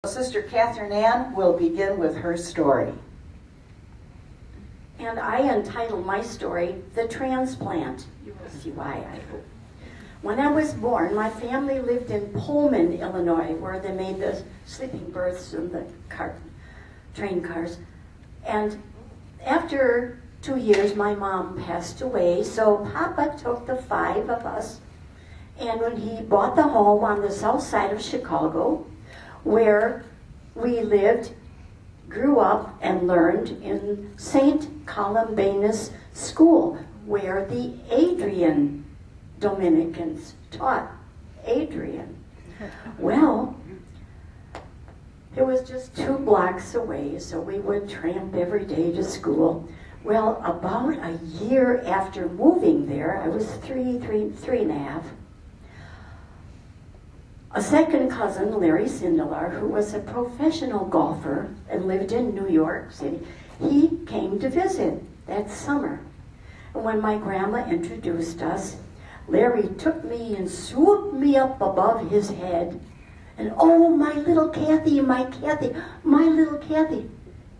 Sister Catherine Ann will begin with her story. And I entitled my story, The Transplant. You will see why, I hope. When I was born, my family lived in Pullman, Illinois, where they made the sleeping berths and the train cars. And after 2 years, my mom passed away, so Papa took the 5 of us, and when he bought the home on the south side of Chicago, where we lived, grew up, and learned in St. Columbanus School, where the Adrian Dominicans taught. Adrian. Well, it was just 2 blocks away, so we would tramp every day to school. Well, about a year after moving there, I was three and a half, a second cousin, Larry Sindelar, who was a professional golfer and lived in New York City, he came to visit that summer. And when my grandma introduced us, Larry took me and swooped me up above his head. And oh, my little Kathy, my little Kathy.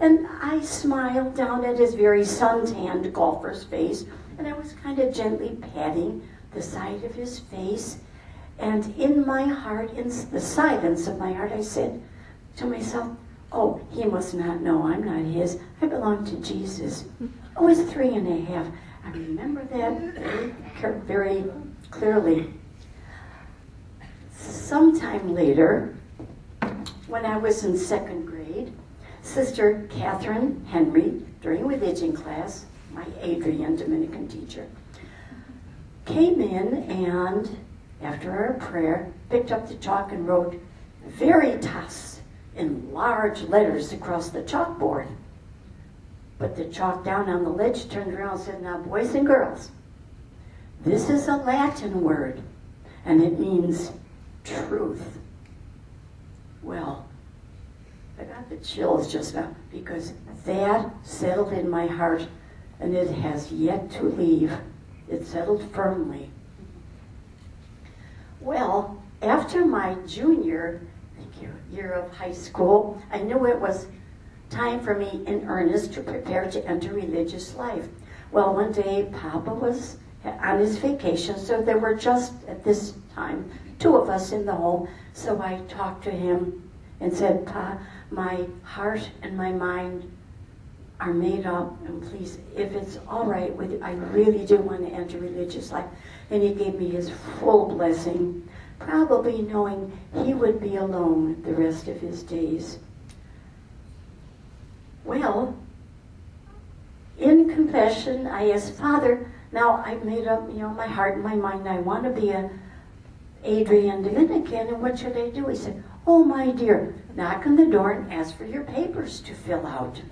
And I smiled down at his very suntanned golfer's face, and I was kind of gently patting the side of his face. And in my heart, in the silence of my heart, I said to myself, oh, he must not know I'm not his. I belong to Jesus. I was 3 and a half. I remember that very clearly. Sometime later, when I was in 2nd grade, Sister Catherine Henry, during religion class, my Adrian Dominican teacher, came in and after our prayer, picked up the chalk and wrote Veritas in large letters across the chalkboard. Put the chalk down on the ledge, turned around and said, now boys and girls, this is a Latin word, and it means truth. Well, I got the chills just now, because that settled in my heart, and it has yet to leave. It settled firmly. Well, after my junior year of high school, I knew it was time for me in earnest to prepare to enter religious life. Well, one day Papa was on his vacation, so there were just at this time 2 of us in the home. So I talked to him and said, Pa, my heart and my mind are made up, and please, if it's all right with you, I really do want to enter religious life. And he gave me his full blessing, probably knowing he would be alone the rest of his days. Well, in confession, I asked, Father, now I've made up, my heart and my mind, I want to be an Adrian Dominican, and what should I do? He said, oh, my dear, knock on the door and ask for your papers to fill out.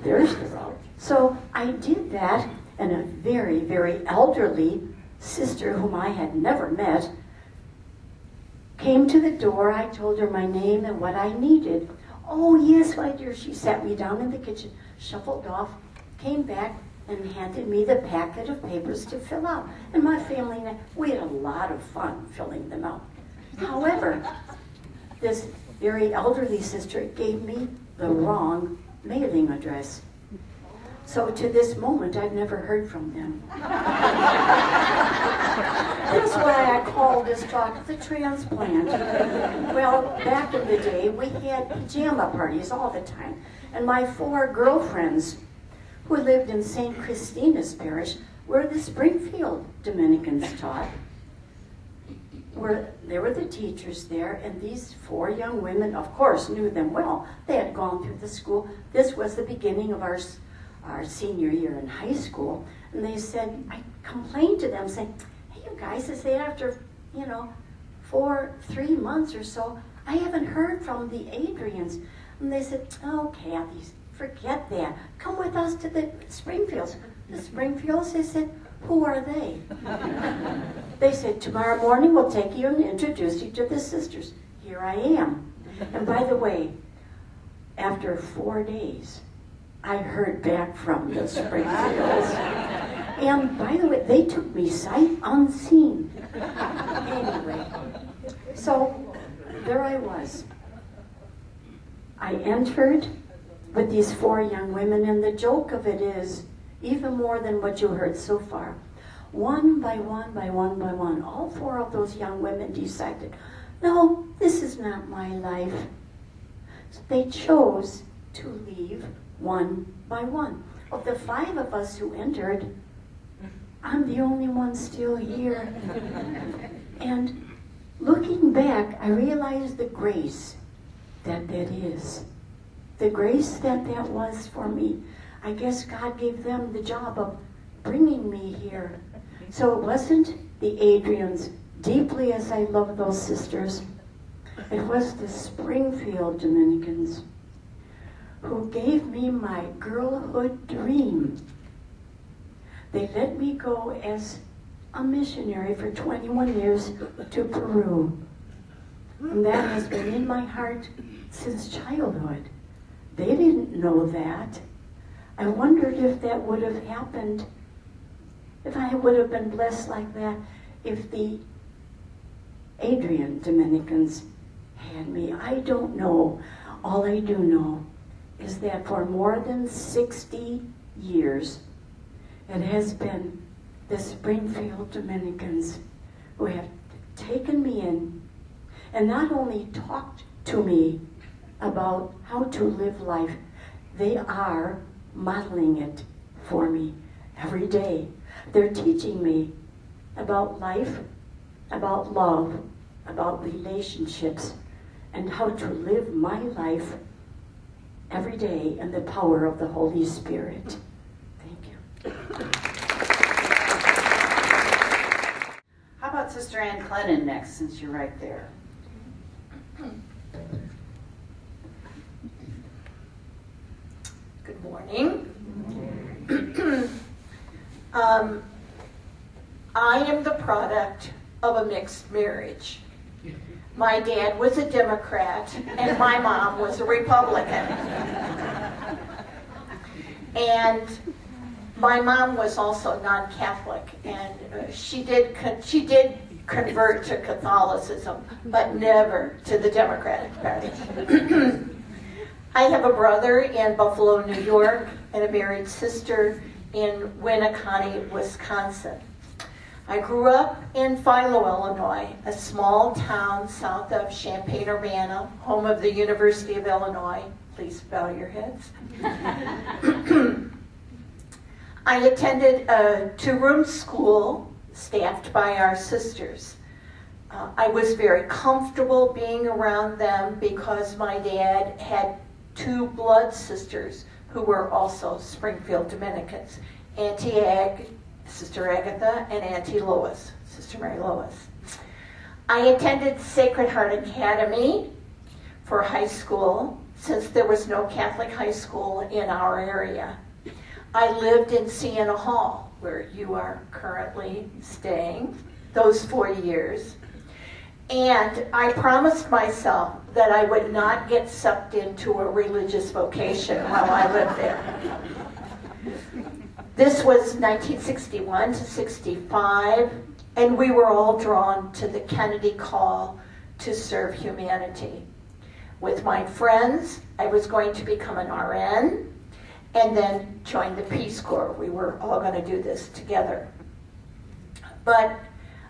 There's the route. So I did that, and a very, very elderly sister whom I had never met came to the door. I told her my name and what I needed. Oh, yes, my dear. She sat me down in the kitchen, shuffled off, came back, and handed me the packet of papers to fill out. And my family and I, we had a lot of fun filling them out. However, this very elderly sister gave me the wrong mailing address. So to this moment, I've never heard from them. That's why I call this talk The Transplant. Well, back in the day, we had pajama parties all the time. And my 4 girlfriends who lived in St. Christina's Parish, where the Springfield Dominicans taught, there were the teachers there, and these 4 young women, of course, knew them well. They had gone through the school. This was the beginning of our senior year in high school, and they said, I complained to them saying, hey, you guys, I say after, 3 months or so, I haven't heard from the Adrians. And they said, oh, Kathy, forget that. Come with us to the Springfields. The Springfields, they said, who are they? They said, tomorrow morning we'll take you and introduce you to the sisters. Here I am. And by the way, after 4 days, I heard back from the Springfields. And by the way, they took me sight unseen. Anyway, so there I was. I entered with these 4 young women, and the joke of it is, even more than what you heard so far, one by one, all 4 of those young women decided, no, this is not my life. So they chose to leave one by one. Of the 5 of us who entered, I'm the only one still here. And looking back, I realized the grace that is. The grace that was for me. I guess God gave them the job of bringing me here. So it wasn't the Adrians, deeply as I love those sisters. It was the Springfield Dominicans who gave me my girlhood dream. They let me go as a missionary for 21 years to Peru. And that has been in my heart since childhood. They didn't know that. I wondered if that would have happened, if I would have been blessed like that, if the Adrian Dominicans had me. I don't know. All I do know is that for more than 60 years, it has been the Springfield Dominicans who have taken me in and not only talked to me about how to live life, they are modeling it for me every day. They're teaching me about life, about love, about relationships, and how to live my life every day in the power of the Holy Spirit. Thank you. How about Sister Ann Clennon next, since you're right there? Good morning. I am the product of a mixed marriage. My dad was a Democrat and my mom was a Republican. And my mom was also non-Catholic, and she did convert to Catholicism, but never to the Democratic Party. I have a brother in Buffalo, New York, and a married sister in Winneconne, Wisconsin. I grew up in Philo, Illinois, a small town south of Champaign-Urbana, home of the University of Illinois. Please bow your heads. I attended a 2-room school staffed by our sisters. I was very comfortable being around them because my dad had 2 blood sisters who were also Springfield Dominicans, Auntie Ag, Sister Agatha, and Auntie Lois, Sister Mary Lois. I attended Sacred Heart Academy for high school since there was no Catholic high school in our area. I lived in Siena Hall, where you are currently staying, those 4 years. And I promised myself that I would not get sucked into a religious vocation while I lived there. This was 1961 to 65, and we were all drawn to the Kennedy call to serve humanity. With my friends, I was going to become an RN and then join the Peace Corps. We were all going to do this together. But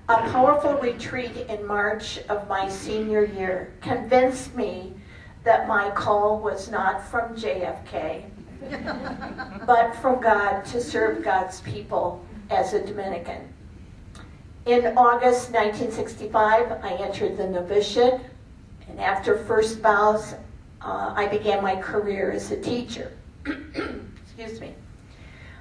a powerful retreat in March of my senior year convinced me that my call was not from JFK, but from God to serve God's people as a Dominican. In August 1965, I entered the novitiate, and after first vows, I began my career as a teacher. Excuse me.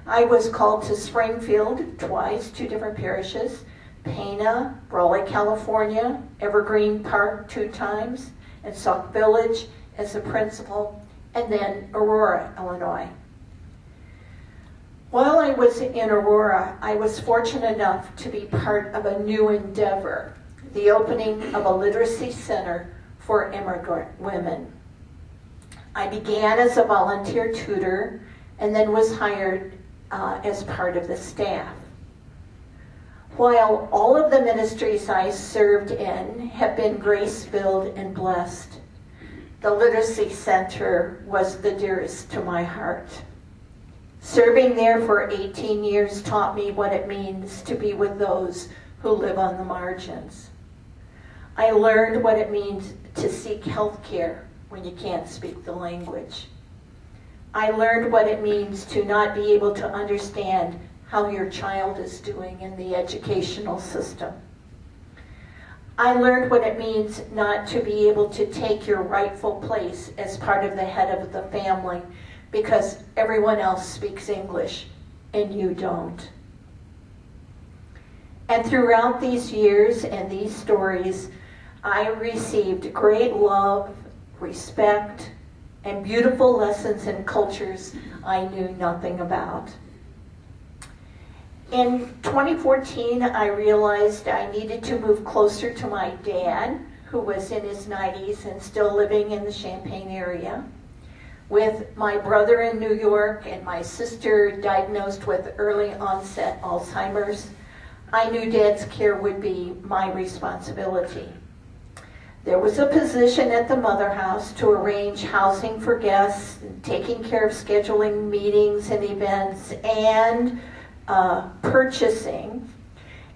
I was called to Springfield twice, 2 different parishes, Pana, Raleigh, California, Evergreen Park 2 times, and Sauk Village as a principal, and then Aurora, Illinois. While I was in Aurora, I was fortunate enough to be part of a new endeavor, the opening of a literacy center for immigrant women. I began as a volunteer tutor and then was hired as part of the staff. While all of the ministries I served in have been grace-filled and blessed, the Literacy Center was the dearest to my heart. Serving there for 18 years taught me what it means to be with those who live on the margins. I learned what it means to seek health care when you can't speak the language. I learned what it means to not be able to understand how your child is doing in the educational system. I learned what it means not to be able to take your rightful place as part of the head of the family because everyone else speaks English and you don't. And throughout these years and these stories, I received great love, respect, and beautiful lessons in cultures I knew nothing about. In 2014, I realized I needed to move closer to my dad, who was in his 90s and still living in the Champaign area. With my brother in New York and my sister diagnosed with early onset Alzheimer's, I knew Dad's care would be my responsibility. There was a position at the Mother House to arrange housing for guests, taking care of scheduling meetings and events, and purchasing,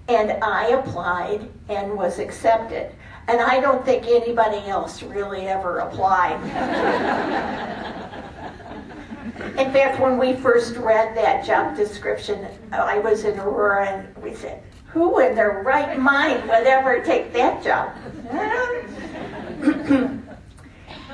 and I applied and was accepted. And I don't think anybody else really ever applied. In fact, when we first read that job description, I was in Aurora and we said, who in their right mind would ever take that job?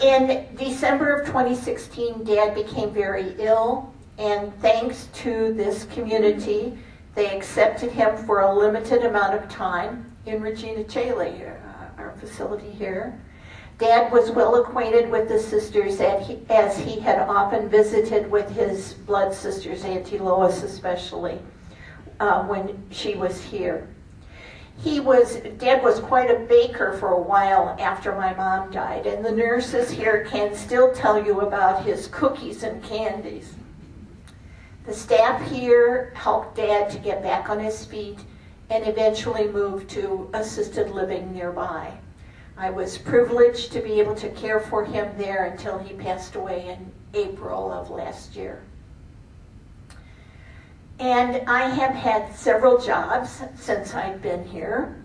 In December of 2016, Dad became very ill, and thanks to this community, they accepted him for a limited amount of time in Regina Coeli, our facility here. Dad was well acquainted with the sisters as he had often visited with his blood sisters, Auntie Lois especially, when she was here. Dad was quite a baker for a while after my mom died, and the nurses here can still tell you about his cookies and candies. The staff here helped Dad to get back on his feet and eventually moved to assisted living nearby. I was privileged to be able to care for him there until he passed away in April of last year. And I have had several jobs since I've been here,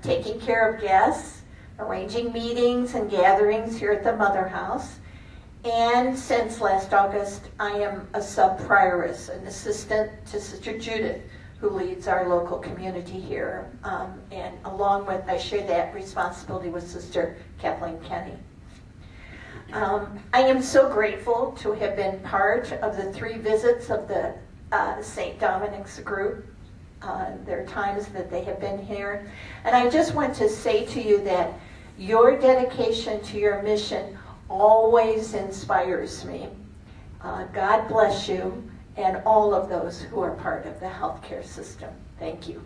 taking care of guests, arranging meetings and gatherings here at the Mother House. And since last August, I am a sub-prioress, an assistant to Sister Judith, who leads our local community here. And along with, I share that responsibility with Sister Kathleen Kenny. I am so grateful to have been part of the 3 visits of the St. Dominic's group. There are times that they have been here. And I just want to say to you that your dedication to your mission always inspires me. God bless you and all of those who are part of the healthcare system. Thank you.